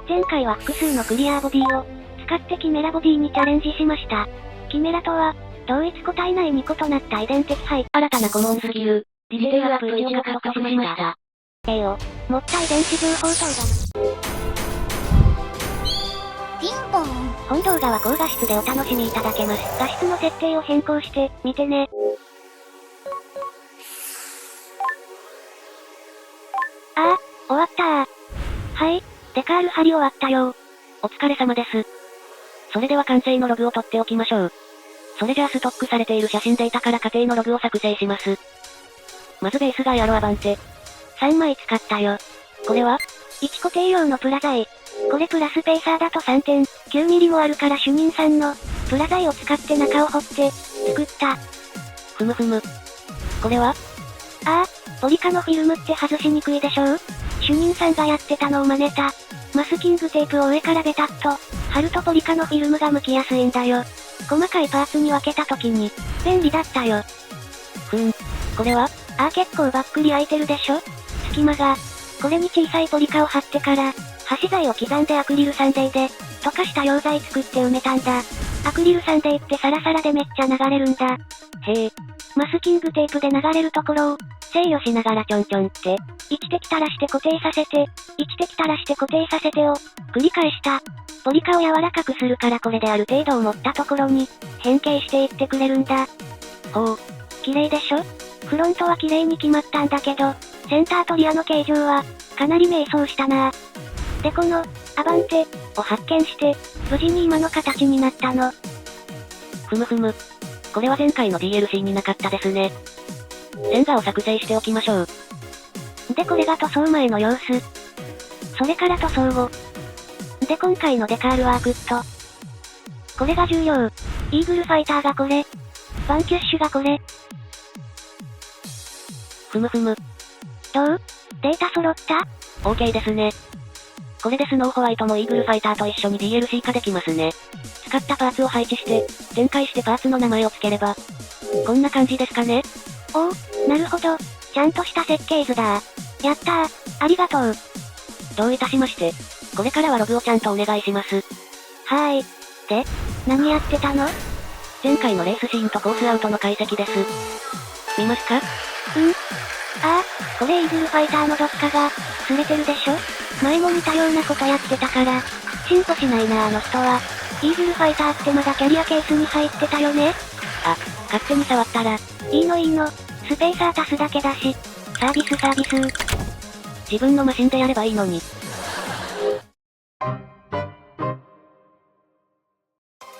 前回は複数のクリアーボディを使ってキメラボディにチャレンジしました。キメラとは、同一個体内に異なった遺伝的配。新たなコモンスキル、ディテールアップ1を獲得しました。を持った遺伝子情報等だ。ピンポン。本動画は高画質でお楽しみいただけます。画質の設定を変更して、見てね。ああ、終わったー。はい、デカール貼り終わったよー。お疲れ様です。それでは完成のログを取っておきましょう。それじゃあストックされている写真データから家庭のログを作成します。まずベースがエアロアバンテ。3枚使ったよ。これは ?1 固定用のプラ材。これプラスペーサーだと 3.9 ミリもあるから主任さんのプラ材を使って中を掘って作った。ふむふむ。これはああ、ポリカのフィルムって外しにくいでしょう？主任さんがやってたのを真似た。マスキングテープを上からベタッと貼るとポリカのフィルムが剥きやすいんだよ。細かいパーツに分けた時に便利だったよ。これはああ、結構バックリ空いてるでしょ？隙間が。これに小さいポリカを貼ってから、端材を刻んでアクリルサンデーで、溶かした溶剤作って埋めたんだ。アクリルサンデーってサラサラでめっちゃ流れるんだ。へえ。マスキングテープで流れるところを、制御しながらちょんちょんって、1滴垂らして固定させて、1滴垂らして固定させてを、繰り返した。ポリカを柔らかくするからこれである程度を持ったところに、変形していってくれるんだ。ほう。綺麗でしょ？フロントは綺麗に決まったんだけど、センターとリアの形状は、かなり迷走したなぁ。でこの、アバンテ、を発見して、無事に今の形になったの。ふむふむ。これは前回の DLC になかったですね。線画を作成しておきましょう。でこれが塗装前の様子。それから塗装後。で今回のデカールワークット。これが重要。イーグルファイターがこれ。バンキュッシュがこれ。ふむふむ。どう？データ揃った？ OK ですね。これでスノーホワイトもイーグルファイターと一緒に DLC 化できますね。使ったパーツを配置して、展開してパーツの名前を付ければ、こんな感じですかね。おお、なるほど。ちゃんとした設計図だ。やったー、ありがとう。どういたしまして。これからはログをちゃんとお願いします。はーい。で、何やってたの？前回のレースシーンとコースアウトの解析です。見ますか？ああ、これイーグルファイターのどっかが、擦れてるでしょ？前も似たようなことやってたから、進歩しないなあの人は。イーグルファイターってまだキャリアケースに入ってたよね？あ、勝手に触ったら。いいのいいの、スペーサー足すだけだし。サービス。自分のマシンでやればいいのに。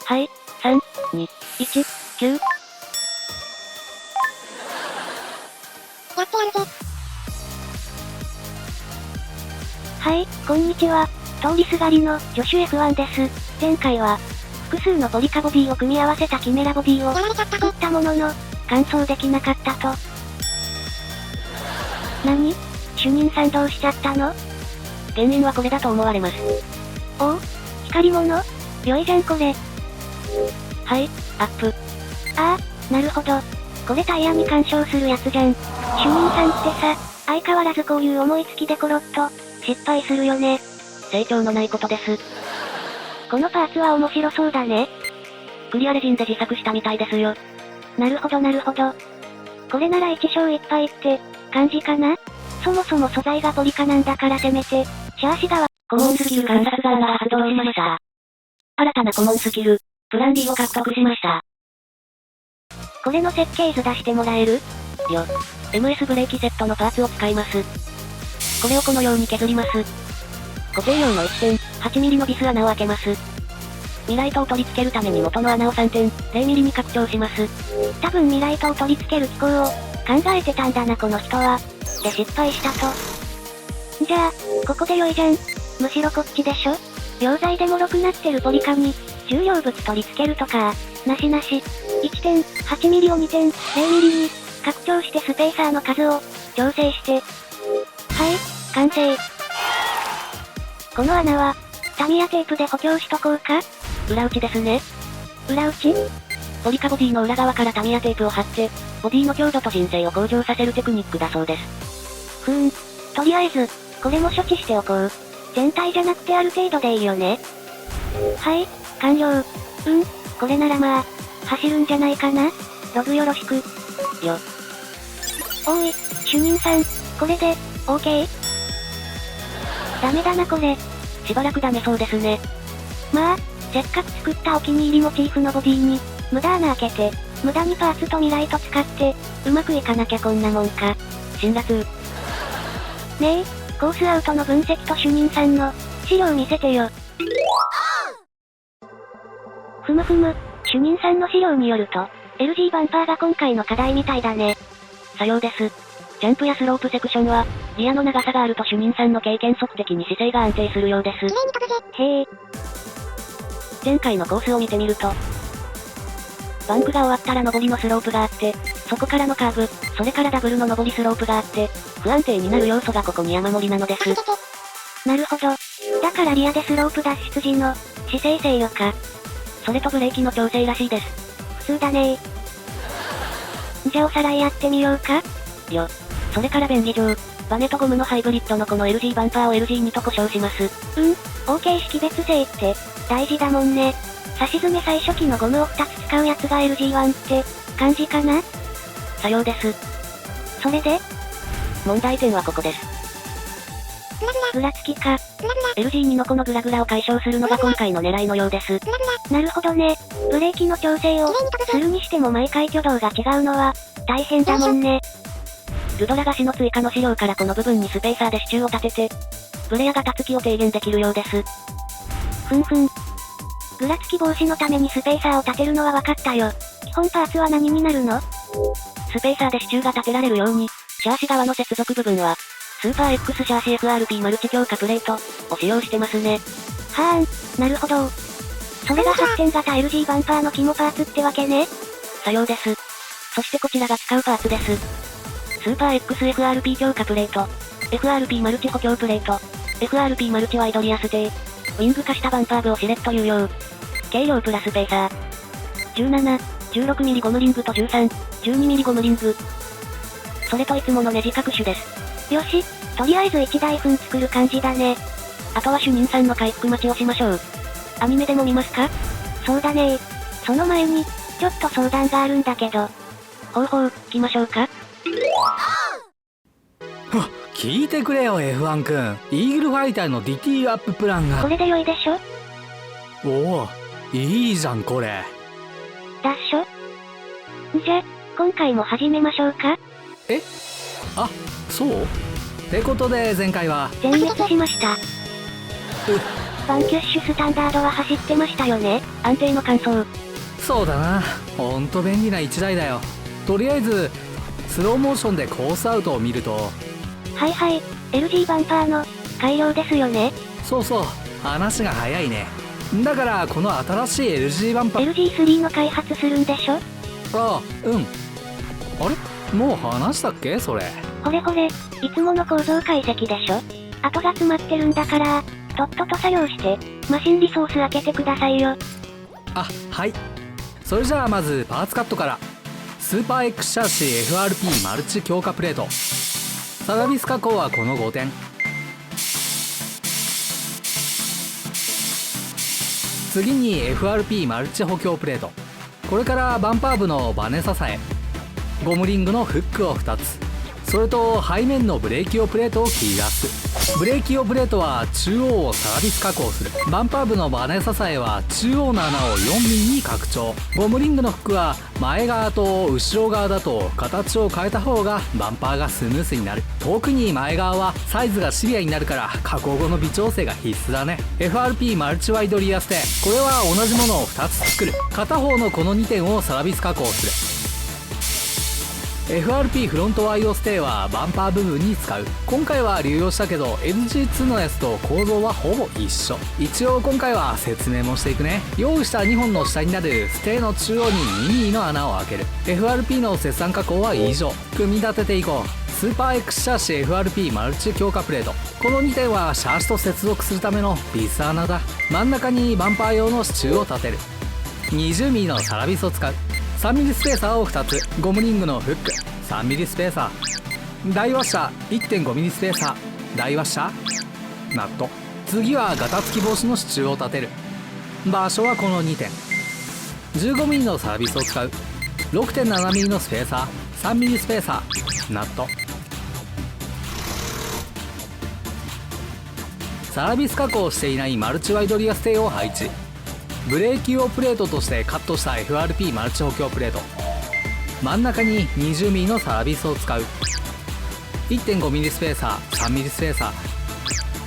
はい、3、2、1、9。やってやるぜ。はい、こんにちは。通りすがりの助手 F1 です。前回は、複数のポリカボディを組み合わせたキメラボディを作ったものの、完走できなかったと。何？主任さんどうしちゃったの？原因はこれだと思われます。おう？光り物？良いじゃんこれ。はい、アップ。ああ、なるほど。これタイヤに干渉するやつじゃん。主任さんってさ、相変わらずこういう思いつきでコロッと、失敗するよね。成長のないことです。このパーツは面白そうだね。クリアレジンで自作したみたいですよ。なるほど。これなら1勝1敗って感じかな？そもそも素材がポリカなんだからせめて、シャーシ側。コモンスキル観察眼が発動しました。新たなコモンスキル、プラン D を獲得しました。これの設計図出してもらえる？よ。MS ブレーキセットのパーツを使います。これをこのように削ります。固定用の 1.8mm のビス穴を開けます。ミライトを取り付けるために元の穴を 3.0mm に拡張します。多分ミライトを取り付ける機構を考えてたんだなこの人は。で失敗したと。じゃあ、ここで良いじゃん。むしろこっちでしょ？溶剤で脆くなってるポリカに、重要物取り付けるとか、なし。1.8mm を 2.0mm に、拡張してスペーサーの数を、調整して。はい、完成。この穴は、タミヤテープで補強しとこうか？裏打ちですね。裏打ち？ポリカボディの裏側からタミヤテープを貼って、ボディの強度と迅性を向上させるテクニックだそうです。とりあえず、これも処置しておこう。全体じゃなくてある程度でいいよね。はい、完了。これならまあ、走るんじゃないかな。ログよろしく。おい、主任さん、これで、OK？ ダメだなこれ。しばらくダメそうですね。まあ、せっかく作ったお気に入りモチーフのボディに、無駄穴開けて、無駄にパーツとミライト使って、うまくいかなきゃこんなもんか。辛辣。ねえ、コースアウトの分析と主任さんの、資料見せてよ。ふむふむ、主任さんの資料によると、LG バンパーが今回の課題みたいだね。さようです。ジャンプやスロープセクションは、リアの長さがあると主任さんの経験則的に姿勢が安定するようです。へえ。前回のコースを見てみると、バンクが終わったら上りのスロープがあって、そこからのカーブ、それからダブルの上りスロープがあって、不安定になる要素がここに山盛りなのです。なるほど。だからリアでスロープ脱出時の、姿勢制御か。それとブレーキの調整らしいです。普通だねー。じゃあおさらいやってみようか。それから便宜上、バネとゴムのハイブリッドのこの LG バンパーを LG2 と故障します。OK 識別性って、大事だもんね。差し詰め最初期のゴムを2つ使うやつが LG1 って、感じかな？さようです。それで？問題点はここです。ぐらつきか。LG2 のこのグラグラを解消するのが今回の狙いのようです。なるほどね。ブレーキの調整を、するにしても毎回挙動が違うのは、大変だもんね。ルドラガシの追加の資料からこの部分にスペーサーで支柱を立てて、ブレやガタつきを低減できるようです。ぐらつき防止のためにスペーサーを立てるのは分かったよ。基本パーツは何になるの？スペーサーで支柱が立てられるように、シャーシ側の接続部分は、スーパー X シャーシ FRP マルチ強化プレートを使用してますね。はーん、なるほど。それが発展型 LG バンパーの肝パーツってわけね。さようです。そしてこちらが使うパーツです。スーパー X FRP 強化プレート、FRP マルチ補強プレート、FRP マルチワイドリアステー、ウィング化したバンパー部をしれっと有用。軽量プラスペーサー。17、16ミリゴムリングと13、12ミリゴムリング。それといつものネジ各種です。よし、とりあえず1台分作る感じだね。あとは主任さんの回復待ちをしましょう。アニメでも見ますか？そうだねー。その前に、ちょっと相談があるんだけど。ほう、聞きましょうか。聞いてくれよ F1 君。イーグルファイターのディティールアッププランが。これで良いでしょ？おお、いいじゃんこれ。だっしょ？じゃ、今回も始めましょうか。あ、そうってことで前回は全滅しました。バンキュッシュスタンダードは走ってましたよね。安定の感想。そうだな、ほんと便利な1台だよ。とりあえずスローモーションでコースアウトを見ると、はいはい、LG バンパーの改良ですよね。そうそう、話が早いね。だからこの新しい LG バンパー LG3 の開発するんでしょ？ああ、あれもう話したっけそれ。ほれほれ、いつもの構造解析でしょ？後が詰まってるんだから、とっとと作業して、マシンリソース開けてくださいよ。あ、はい。それじゃあまずパーツカットから。スーパー X シャーシ FRP マルチ強化プレート。サラビス加工はこの5点。次に FRP マルチ補強プレート。これからバンパー部のバネ支え、ゴムリングのフックを2つ、それと背面のブレーキ用プレートを切り出す。ブレーキ用プレートは中央をサラビス加工する。バンパー部のバネ支えは中央の穴を4ミリに拡張。ゴムリングのフックは前側と後ろ側だと形を変えた方がバンパーがスムースになる。特に前側はサイズがシビアになるから加工後の微調整が必須だね。 FRP マルチワイドリアステ、これは同じものを2つ作る。片方のこの2点をサラビス加工する。FRP フロントワイドステーはバンパー部分に使う。今回は流用したけど LG2 のやつと構造はほぼ一緒。一応今回は説明もしていくね。用意した2本の下になるステーの中央に2ミリの穴を開ける。 FRP の切断加工は以上。組み立てていこう。スーパー X シャーシ FRP マルチ強化プレート。この2点はシャーシと接続するためのビス穴だ。真ん中にバンパー用の支柱を立てる。20ミリのサラビスを使う。3ミリスペーサーを2つ、ゴムリングのフック、3ミリスペーサー、大ワッシャー 1.5 ミリスペーサー、大ワッシャー、ナット、次はガタつき防止の支柱を立てる。場所はこの2点。 15mm のサービスを使う。 6.7mm のスペーサー、 3mm スペーサー、ナット。サービス加工をしていないマルチワイドリアステイを配置。ブレーキ用プレートとしてカットした FRP マルチ補強プレート。真ん中に 20mm のサービスを使う。 1.5mm スペーサー、 3mm スペーサー、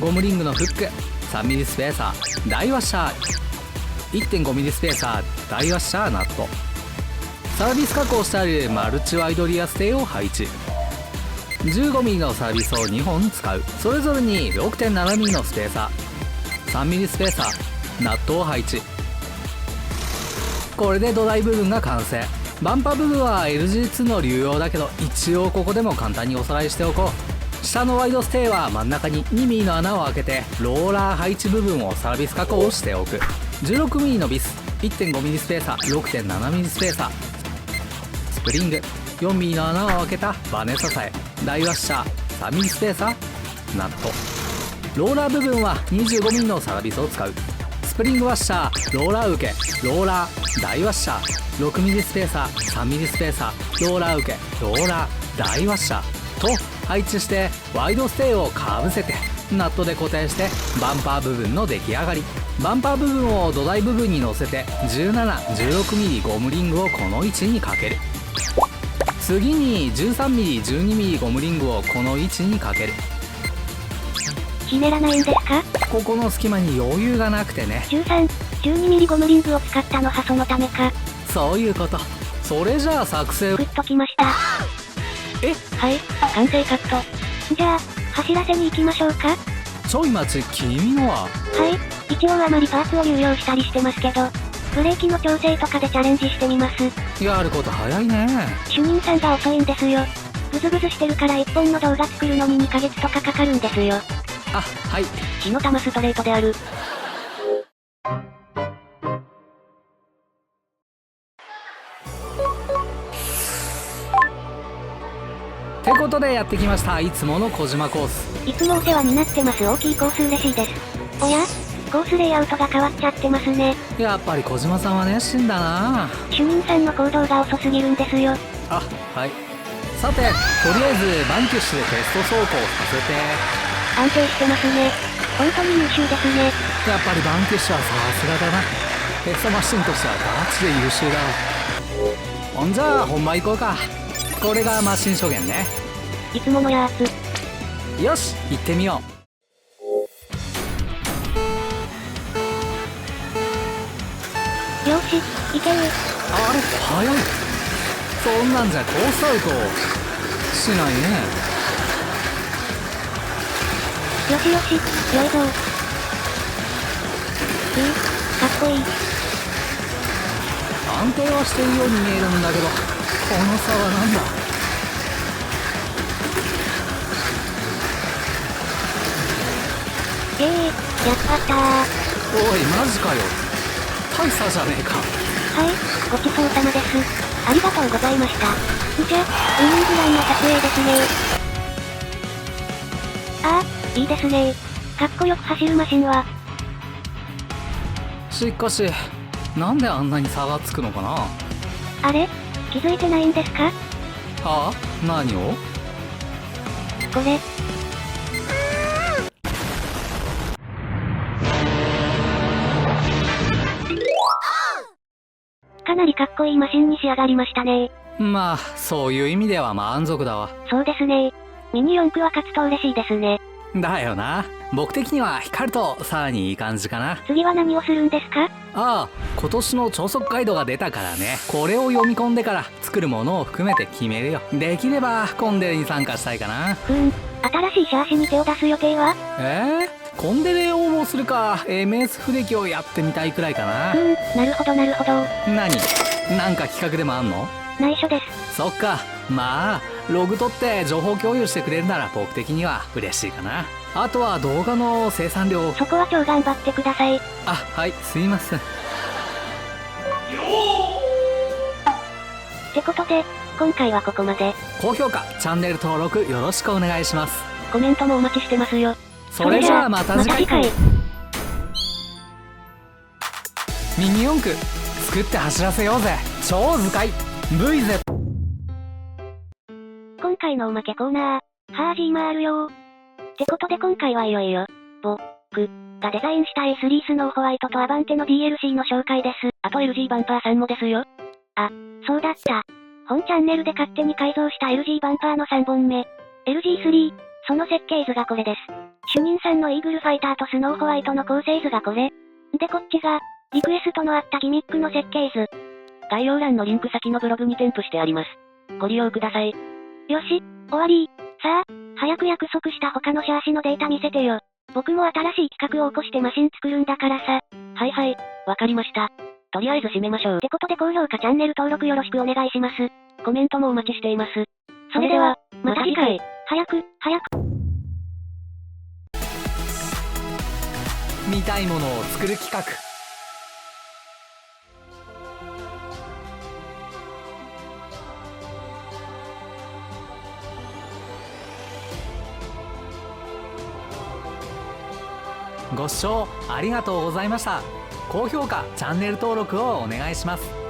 ゴムリングのフック、 3mm スペーサー、ダイワッシャー、 1.5mm スペーサー、ダイワッシャー、ナット。サービス加工してあるマルチワイドリアステイを配置。 15mm のサービスを2本使う。それぞれに 6.7mm のスペーサー、 3mm スペーサー、ナットを配置。これで土台部分が完成。バンパ部分は LG2 の流用だけど、一応ここでも簡単におさらいしておこう。下のワイドステイは真ん中に 2mm の穴を開けてローラー配置部分をサービス加工しておく。 16mm のビス、 1.5mm スペーサー、 6.7mm スペーサー、スプリング、 4mm の穴を開けたバネ支え、ダイワッシャー、 3mm スペーサー、ナット。ローラー部分は 25mm のサービスを使う。スプリングワッシャー、ローラー受け、ローラー、ダイワッシャー、 6mm スペーサー、 3mm スペーサー、ローラー受け、ローラー、ダイワッシャーと配置してワイドステイをかぶせてナットで固定してバンパー部分の出来上がり。バンパー部分を土台部分に乗せて 17、16mm ゴムリングをこの位置にかける。次に 13mm、12mm ゴムリングをこの位置にかける。ひねらないんですか？ここの隙間に余裕がなくてね。13、12mm ゴムリングを使ったのはそのためか。そういうこと。それじゃあ作成。グッときました。え、はい、完成カット。じゃあ、走らせに行きましょうか。ちょい待ち、君のは。はい、一応あまりパーツを流用したりしてますけど、ブレーキの調整とかでチャレンジしてみます。やること早いね。主任さんが遅いんですよ。グズグズしてるから1本の動画作るのに2ヶ月とかかかるんですよ。あ、はい。火の玉ストレートである。ってことでやってきました。いつもの小島コース。いつもお世話になってます。大きいコース嬉しいです。おや？コースレイアウトが変わっちゃってますね。やっぱり小島さんは熱心だな。主任さんの行動が遅すぎるんですよ。あ、はい。さて、とりあえずバンキッシュでテスト走行させて。安定してますね。本当に優秀ですね。やっぱりバンキッシュはさすがだな。テストマシンとしてはガチで優秀だ。ほんじゃあ本番行こうか。これがマシン初弦ね。いつものやつ。よし、行ってみよう。よし、いける。あれ、早い。そんなんじゃコースアウトしないね。よしよし、良いぞ。かっこいい。安定はしているように見えるんだけど、この差はなんだ。やったー。おい、マジかよ。大差じゃねえか。はい、ごちそうさまです。ありがとうございました。じゃ、ウィニングランの撮影ですね。ああ、いいですね。かっこよく走るマシンは。しかし、なんであんなに差がつくのかな。あれ？気づいてないんですか？はあ？何を？これ。かなりかっこいいマシンに仕上がりましたね。まあ、そういう意味では満足だわ。そうですね。ミニ四駆は勝つと嬉しいですね。だよな。僕的には光るとさらにいい感じかな。次は何をするんですか？ああ、今年の超速ガイドが出たからね。これを読み込んでから作るものを含めて決めるよ。できればコンデレに参加したいかな。新しいシャーシに手を出す予定は？コンデレ応募するか MS 不歴をやってみたいくらいかな。なるほどなるほど。なんか企画でもあんの？内緒です。そっか。まあログ取って情報共有してくれるなら僕的には嬉しいかな。あとは動画の生産量。そこは超頑張ってください。あ、はい、すいません。ってことで今回はここまで。高評価、チャンネル登録よろしくお願いします。コメントもお待ちしてますよ。それじゃあまた次回。ミニ四駆作って走らせようぜ。超図解 VZ。 今回のおまけコーナー、ハージーマールよー。ってことで今回はいよいよ、僕がデザインした A3 スノーホワイトとアバンテの DLC の紹介です。あと LG バンパーさんもですよ。そうだった。本チャンネルで勝手に改造した LG バンパーの3本目。LG3、その設計図がこれです。主任さんのイーグルファイターとスノーホワイトの構成図がこれ。でこっちが、リクエストのあったギミックの設計図。概要欄のリンク先のブログに添付してあります。ご利用ください。よし、終わり。さあ、早く約束した他のシャーシのデータ見せてよ。僕も新しい企画を起こしてマシン作るんだからさ。はいはい、わかりました。とりあえず締めましょう。ってことで高評価チャンネル登録よろしくお願いします。コメントもお待ちしています。それでは、また次回。早く。見たいものを作る企画。ご視聴ありがとうございました。高評価、チャンネル登録をお願いします。